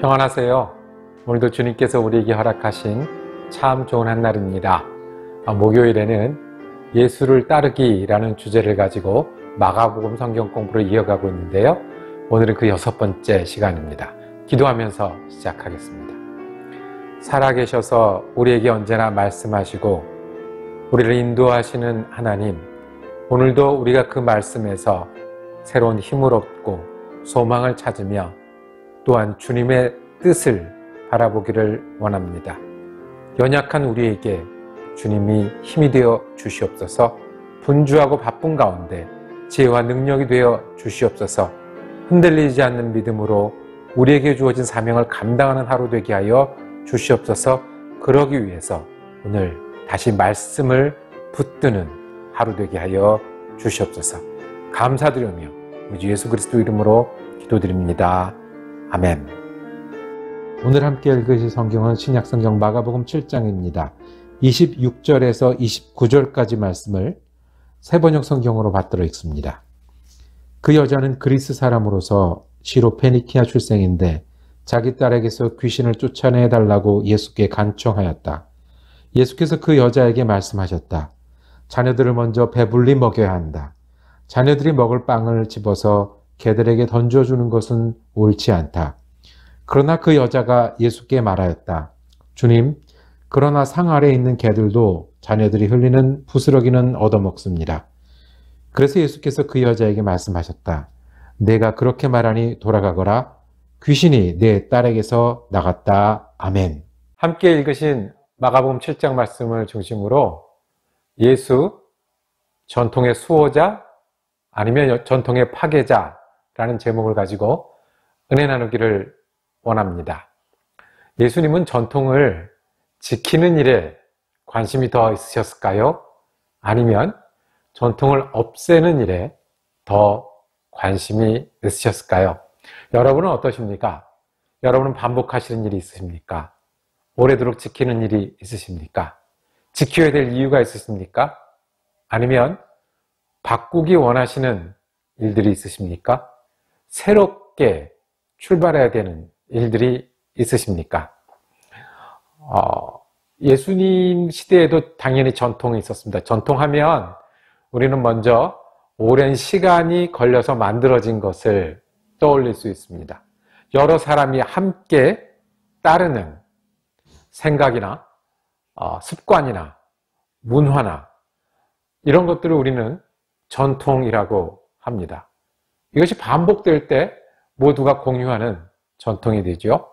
평안하세요. 오늘도 주님께서 우리에게 허락하신 참 좋은 한날입니다. 목요일에는 예수를 따르기라는 주제를 가지고 마가복음 성경 공부를 이어가고 있는데요. 오늘은 그 6번째 시간입니다. 기도하면서 시작하겠습니다. 살아계셔서 우리에게 언제나 말씀하시고 우리를 인도하시는 하나님, 오늘도 우리가 그 말씀에서 새로운 힘을 얻고 소망을 찾으며 또한 주님의 뜻을 바라보기를 원합니다. 연약한 우리에게 주님이 힘이 되어 주시옵소서. 분주하고 바쁜 가운데 지혜와 능력이 되어 주시옵소서. 흔들리지 않는 믿음으로 우리에게 주어진 사명을 감당하는 하루 되게 하여 주시옵소서. 그러기 위해서 오늘 다시 말씀을 붙드는 하루 되게 하여 주시옵소서. 감사드리며 우리 주 예수 그리스도 이름으로 기도드립니다. 아멘. 오늘 함께 읽으실 성경은 신약성경 마가복음 7장입니다. 26절에서 29절까지 말씀을 세번역 성경으로 받들어 읽습니다. 그 여자는 그리스 사람으로서 시로 페니키아 출생인데 자기 딸에게서 귀신을 쫓아내달라고 예수께 간청하였다. 예수께서 그 여자에게 말씀하셨다. 자녀들을 먼저 배불리 먹여야 한다. 자녀들이 먹을 빵을 집어서 개들에게 던져주는 것은 옳지 않다. 그러나 그 여자가 예수께 말하였다. 주님, 그러나 상 아래에 있는 개들도 자녀들이 흘리는 부스러기는 얻어먹습니다. 그래서 예수께서 그 여자에게 말씀하셨다. 내가 그렇게 말하니 돌아가거라. 귀신이 내 딸에게서 나갔다. 아멘. 함께 읽으신 마가복음 7장 말씀을 중심으로 예수, 전통의 수호자, 아니면 전통의 파괴자라는 제목을 가지고 은혜 나누기를 원합니다. 예수님은 전통을 지키는 일에 관심이 더 있으셨을까요? 아니면 전통을 없애는 일에 더 관심이 있으셨을까요? 여러분은 어떠십니까? 여러분은 반복하시는 일이 있으십니까? 오래도록 지키는 일이 있으십니까? 지켜야 될 이유가 있으십니까? 아니면 바꾸기 원하시는 일들이 있으십니까? 새롭게 출발해야 되는 일들이 있으십니까? 예수님 시대에도 당연히 전통이 있었습니다. 전통하면 우리는 먼저 오랜 시간이 걸려서 만들어진 것을 떠올릴 수 있습니다. 여러 사람이 함께 따르는 생각이나 습관이나 문화나 이런 것들을 우리는 전통이라고 합니다. 이것이 반복될 때 모두가 공유하는 전통이 되죠.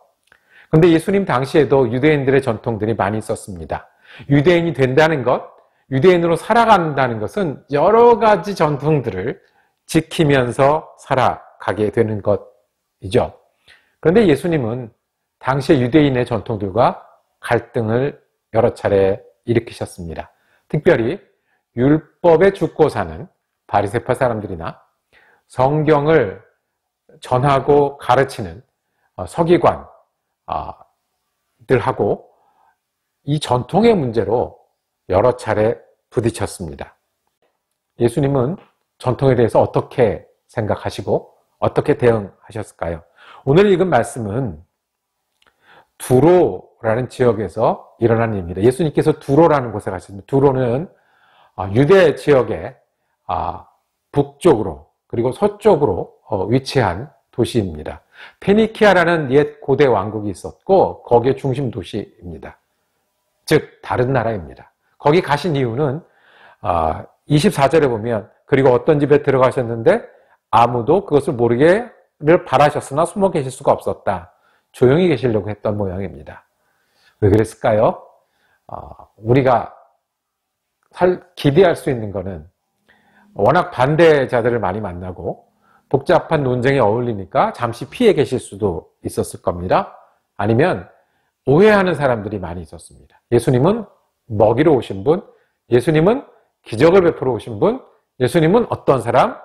그런데 예수님 당시에도 유대인들의 전통들이 많이 있었습니다. 유대인이 된다는 것, 유대인으로 살아간다는 것은 여러 가지 전통들을 지키면서 살아가게 되는 것이죠. 그런데 예수님은 당시의 유대인의 전통들과 갈등을 여러 차례 일으키셨습니다. 특별히 율법에 죽고 사는 바리새파 사람들이나 성경을 전하고 가르치는 서기관들하고 이 전통의 문제로 여러 차례 부딪혔습니다. 예수님은 전통에 대해서 어떻게 생각하시고 어떻게 대응하셨을까요? 오늘 읽은 말씀은 두로라는 지역에서 일어난 일입니다. 예수님께서 두로라는 곳에 가셨습니다. 두로는 유대 지역의 북쪽으로 그리고 서쪽으로 위치한 도시입니다. 페니키아라는 옛 고대 왕국이 있었고 거기에 중심 도시입니다. 즉 다른 나라입니다. 거기 가신 이유는 24절에 보면 그리고 어떤 집에 들어가셨는데 아무도 그것을 모르기를 바라셨으나 숨어 계실 수가 없었다. 조용히 계시려고 했던 모양입니다. 왜 그랬을까요? 우리가 기대할 수 있는 거는 워낙 반대자들을 많이 만나고 복잡한 논쟁에 어울리니까 잠시 피해 계실 수도 있었을 겁니다. 아니면 오해하는 사람들이 많이 있었습니다. 예수님은 먹이러 오신 분, 예수님은 기적을 베풀어 오신 분, 예수님은 어떤 사람,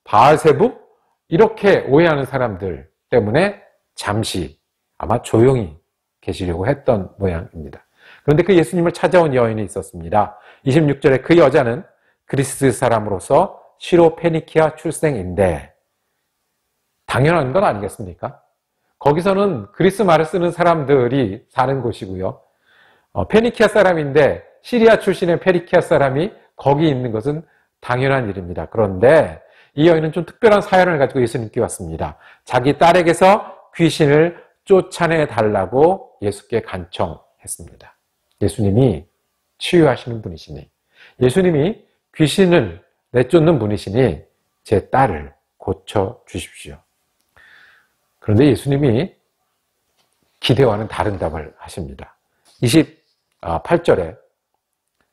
바알세북, 이렇게 오해하는 사람들 때문에 잠시 아마 조용히 계시려고 했던 모양입니다. 그런데 그 예수님을 찾아온 여인이 있었습니다. 26절에 그 여자는 그리스 사람으로서 시로 페니키아 출생인데 당연한 건 아니겠습니까? 거기서는 그리스 말을 쓰는 사람들이 사는 곳이고요. 페니키아 사람인데 시리아 출신의 페니키아 사람이 거기 있는 것은 당연한 일입니다. 그런데 이 여인은 좀 특별한 사연을 가지고 예수님께 왔습니다. 자기 딸에게서 귀신을 쫓아내 달라고 예수께 간청했습니다. 예수님이 치유하시는 분이시니, 예수님이 귀신을 내쫓는 분이시니 제 딸을 고쳐 주십시오. 그런데 예수님이 기대와는 다른 답을 하십니다.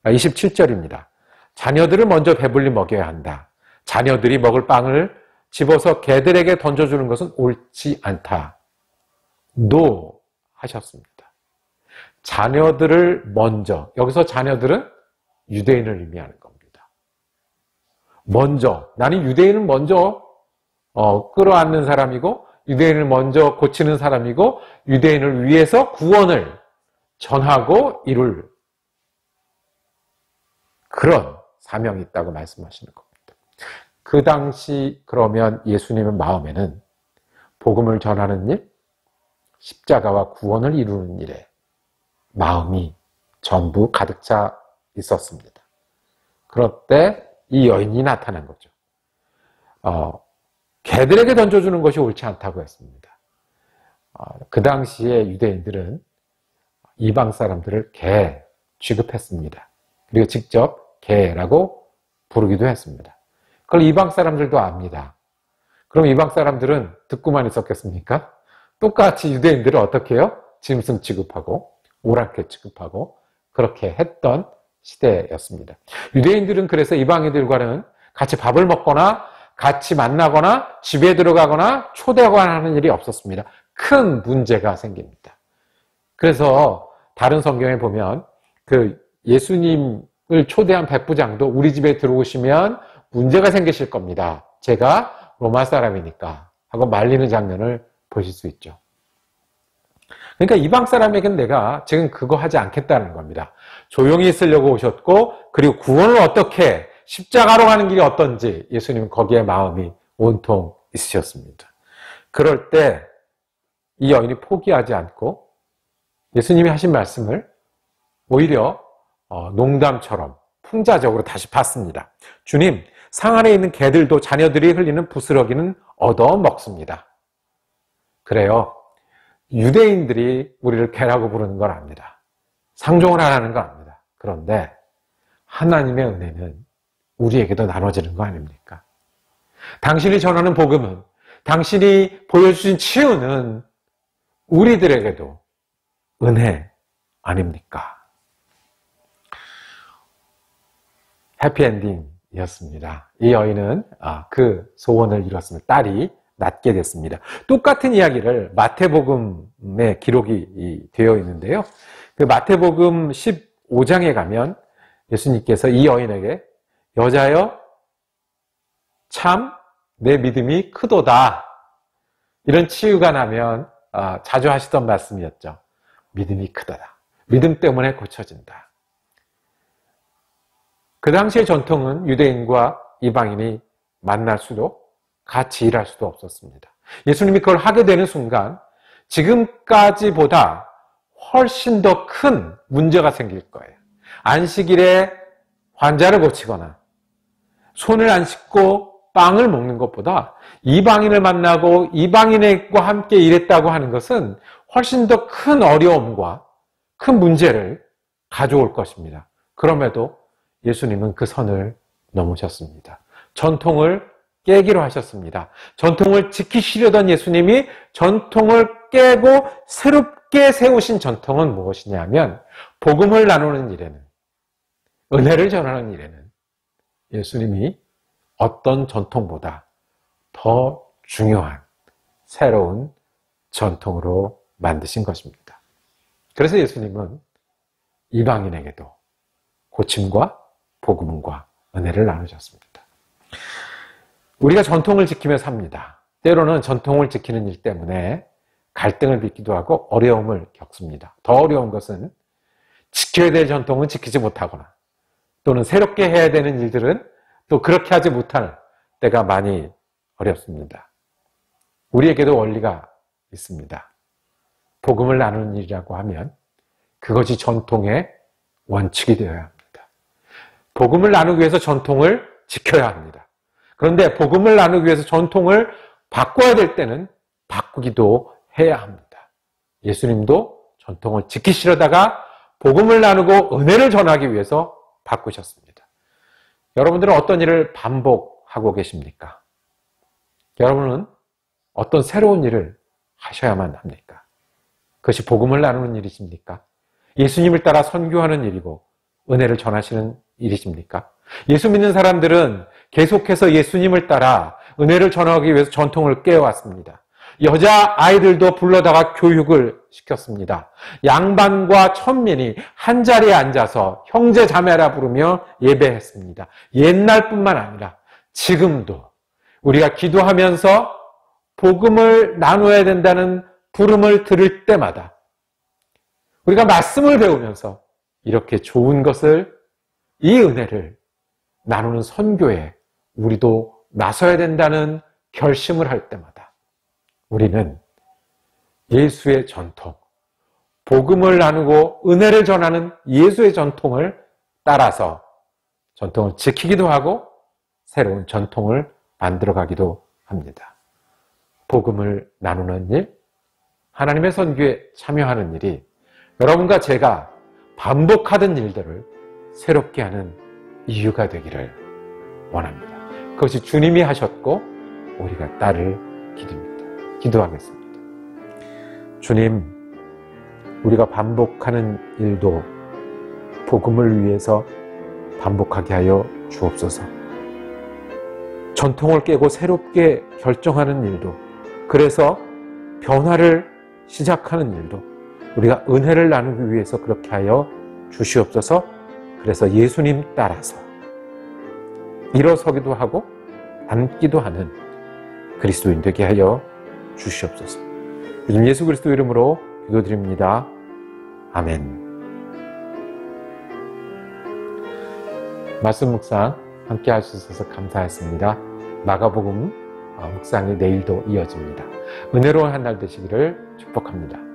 27절입니다. 자녀들을 먼저 배불리 먹여야 한다. 자녀들이 먹을 빵을 집어서 개들에게 던져주는 것은 옳지 않다. 노 하셨습니다. 자녀들을 먼저, 여기서 자녀들은 유대인을 의미하는 겁니다. 먼저, 나는 유대인을 먼저 끌어안는 사람이고, 유대인을 먼저 고치는 사람이고, 유대인을 위해서 구원을 전하고 이룰 그런 사명이 있다고 말씀하시는 겁니다. 그 당시 그러면 예수님의 마음에는 복음을 전하는 일, 십자가와 구원을 이루는 일에 마음이 전부 가득 차 있었습니다. 그럴 때 이 여인이 나타난 거죠. 개들에게 던져주는 것이 옳지 않다고 했습니다. 그 당시에 유대인들은 이방 사람들을 개 취급했습니다. 그리고 직접 개라고 부르기도 했습니다. 그걸 이방 사람들도 압니다. 그럼 이방 사람들은 듣고만 있었겠습니까? 똑같이 유대인들을 어떻게 해요? 짐승 취급하고 오랑캐 취급하고 그렇게 했던 시대였습니다. 유대인들은 그래서 이방인들과는 같이 밥을 먹거나 같이 만나거나 집에 들어가거나 초대하는 일이 없었습니다. 큰 문제가 생깁니다. 그래서 다른 성경에 보면 그 예수님을 초대한 백부장도 우리 집에 들어오시면 문제가 생기실 겁니다. 제가 로마 사람이니까 하고 말리는 장면을 보실 수 있죠. 그러니까 이방 사람에게는 내가 지금 그거 하지 않겠다는 겁니다. 조용히 있으려고 오셨고, 그리고 구원을 어떻게, 십자가로 가는 길이 어떤지 예수님은 거기에 마음이 온통 있으셨습니다. 그럴 때 이 여인이 포기하지 않고 예수님이 하신 말씀을 오히려 농담처럼 풍자적으로 다시 받습니다. 주님, 상 안에 있는 개들도 자녀들이 흘리는 부스러기는 얻어 먹습니다. 그래요. 유대인들이 우리를 개라고 부르는 걸 압니다. 상종을 하라는 걸 압니다. 그런데 하나님의 은혜는 우리에게도 나눠지는 거 아닙니까? 당신이 전하는 복음은, 당신이 보여주신 치유는 우리들에게도 은혜 아닙니까? 해피엔딩이었습니다. 이 여인은 그 소원을 이뤘습니다. 딸이 낫게 됐습니다. 똑같은 이야기를 마태복음에 기록이 되어 있는데요. 그 마태복음 15장에 가면 예수님께서 이 여인에게 여자여 참 내 믿음이 크도다. 이런 치유가 나면 자주 하시던 말씀이었죠. 믿음이 크도다. 믿음 때문에 고쳐진다. 그 당시의 전통은 유대인과 이방인이 만날 수도 같이 일할 수도 없었습니다. 예수님이 그걸 하게 되는 순간 지금까지보다 훨씬 더 큰 문제가 생길 거예요. 안식일에 환자를 고치거나 손을 안 씻고 빵을 먹는 것보다 이방인을 만나고 이방인과 함께 일했다고 하는 것은 훨씬 더 큰 어려움과 큰 문제를 가져올 것입니다. 그럼에도 예수님은 그 선을 넘으셨습니다. 전통을 깨기로 하셨습니다. 전통을 지키시려던 예수님이 전통을 깨고 새롭게 세우신 전통은 무엇이냐면 복음을 나누는 일에는, 은혜를 전하는 일에는 예수님이 어떤 전통보다 더 중요한 새로운 전통으로 만드신 것입니다. 그래서 예수님은 이방인에게도 고침과 복음과 은혜를 나누셨습니다. 우리가 전통을 지키며 삽니다. 때로는 전통을 지키는 일 때문에 갈등을 빚기도 하고 어려움을 겪습니다. 더 어려운 것은 지켜야 될 전통은 지키지 못하거나 또는 새롭게 해야 되는 일들은 또 그렇게 하지 못할 때가 많이 어렵습니다. 우리에게도 원리가 있습니다. 복음을 나누는 일이라고 하면 그것이 전통의 원칙이 되어야 합니다. 복음을 나누기 위해서 전통을 지켜야 합니다. 그런데 복음을 나누기 위해서 전통을 바꿔야 될 때는 바꾸기도 해야 합니다. 예수님도 전통을 지키시려다가 복음을 나누고 은혜를 전하기 위해서 바꾸셨습니다. 여러분들은 어떤 일을 반복하고 계십니까? 여러분은 어떤 새로운 일을 하셔야만 합니까? 그것이 복음을 나누는 일이십니까? 예수님을 따라 선교하는 일이고 은혜를 전하시는 일이십니까? 예수 믿는 사람들은 계속해서 예수님을 따라 은혜를 전하기 위해서 전통을 깨워왔습니다. 여자 아이들도 불러다가 교육을 시켰습니다. 양반과 천민이 한 자리에 앉아서 형제 자매라 부르며 예배했습니다. 옛날뿐만 아니라 지금도 우리가 기도하면서 복음을 나눠야 된다는 부름을 들을 때마다 우리가 말씀을 배우면서 이렇게 좋은 것을, 이 은혜를 나누는 선교에 우리도 나서야 된다는 결심을 할 때마다 우리는 예수의 전통, 복음을 나누고 은혜를 전하는 예수의 전통을 따라서 전통을 지키기도 하고 새로운 전통을 만들어가기도 합니다. 복음을 나누는 일, 하나님의 선교에 참여하는 일이 여러분과 제가 반복하던 일들을 새롭게 하는 이유가 되기를 원합니다. 그것이 주님이 하셨고 우리가 따를 길입니다. 기도하겠습니다. 주님, 우리가 반복하는 일도 복음을 위해서 반복하게 하여 주옵소서. 전통을 깨고 새롭게 결정하는 일도, 그래서 변화를 시작하는 일도 우리가 은혜를 나누기 위해서 그렇게 하여 주시옵소서. 그래서 예수님 따라서 일어서기도 하고 앉기도 하는 그리스도인 되게 하여 주시옵소서. 요즘 예수 그리스도 이름으로 기도드립니다. 아멘. 말씀 묵상 함께 하셔서 감사했습니다. 마가복음 묵상이 내일도 이어집니다. 은혜로운 한 날 되시기를 축복합니다.